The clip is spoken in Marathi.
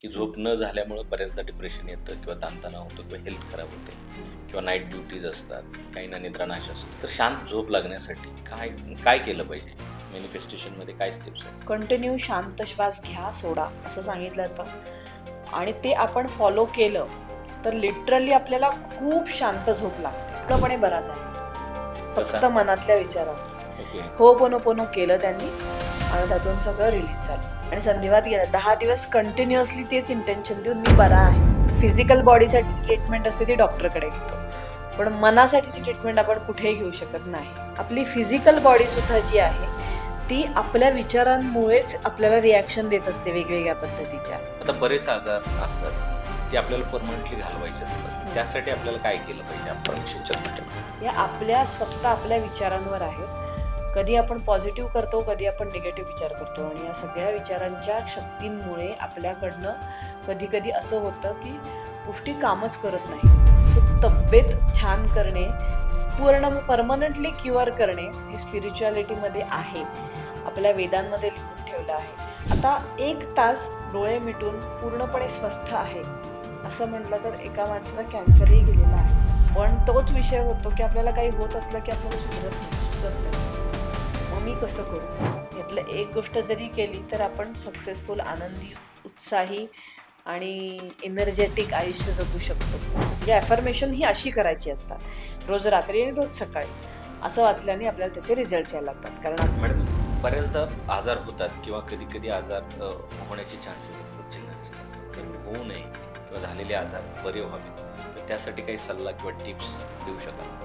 की झोप न झाल्यामुळे बऱ्याचदा डिप्रेशन येतं किंवा ताणतणाव होतो किंवा हेल्थ खराब होते किंवा नाईट ड्युटीज असतात, काहींना निद्रानाश असतो. तर शांत झोप लागण्यासाठी काय काय केलं पाहिजे? मॅनिफेस्टेशनमध्ये काय स्टेप्स आहेत? कंटिन्यू शांत श्वास घ्या, सोडा असं सांगितलं जातं आणि ते आपण फॉलो केलं तर लिटरली आपल्याला खूप शांत झोप लागते, पूर्णपणे बरा झाला कसा? फक्त मनातल्या विचारात. ओके. होपोनोपोनो केलं त्यांनी आणि त्यातून सगळं रिलीज झालं आणि संधिवात गेला. 10 दिवस कंटिन्युअसली तेच इंटेन्शन देऊन मी बरा आहे. फिजिकल बॉडीसाठी ट्रीटमेंट असते ती डॉक्टरकडे घेतो, पण मनासाठीची ट्रीटमेंट आपण कुठेही घेऊ शकत नाही. आपली फिजिकल बॉडी सुद्धा जी आहे ती आपल्या विचारांमुळेच आपल्याला रिॲक्शन देत असते वेगवेगळ्या पद्धतीच्या. आता बरेच आजार असतात ते आपल्याला परमनंटली घालवायचे असतात. त्यासाठी आपल्याला काय केलं पाहिजे अप्रोचच्या दृष्टीने? या आपल्या फक्त आपल्या विचारांवर आहे. कधी आपण पॉझिटिव्ह करतो, कधी आपण निगेटिव्ह विचार करतो आणि या सगळ्या विचारांच्या शक्तींमुळे आपल्याकडनं कधी कधी असं होतं की गोष्टी कामच करत नाही. सो तब्येत छान करणे, पूर्ण परमनंटली क्युअर करणे हे स्पिरिच्युअलिटीमध्ये आहे, आपल्या वेदांमध्ये लिहून ठेवलं आहे. आता 1 तास डोळे मिटून पूर्णपणे स्वस्थ आहे असं म्हटलं तर एका माणसाचा कॅन्सरही गेलेला आहे. पण तोच विषय होतो की आपल्याला काही होत असलं की आपल्याला सुचत नाही. मग मी कसं करू? यातलं एक गोष्ट जरी केली तर आपण सक्सेसफुल, आनंदी, उत्साही आणि एनर्जेटिक आयुष्य जगू शकतो. म्हणजे ॲफर्मेशन ही अशी करायची असतात, रोज रात्री आणि रोज सकाळी. असं वाचल्याने आपल्याला त्याचे रिझल्ट्स यायला लागतात. कारण मॅडम, बऱ्याचदा आजार होतात किंवा कधी कधी आजार होण्याचे चान्सेस असतात, चिन्ह दिसत असतात. तर होऊ नये किंवा झालेले आजार बरे व्हावे, तर त्यासाठी काही सल्ला किंवा टिप्स देऊ शकाल?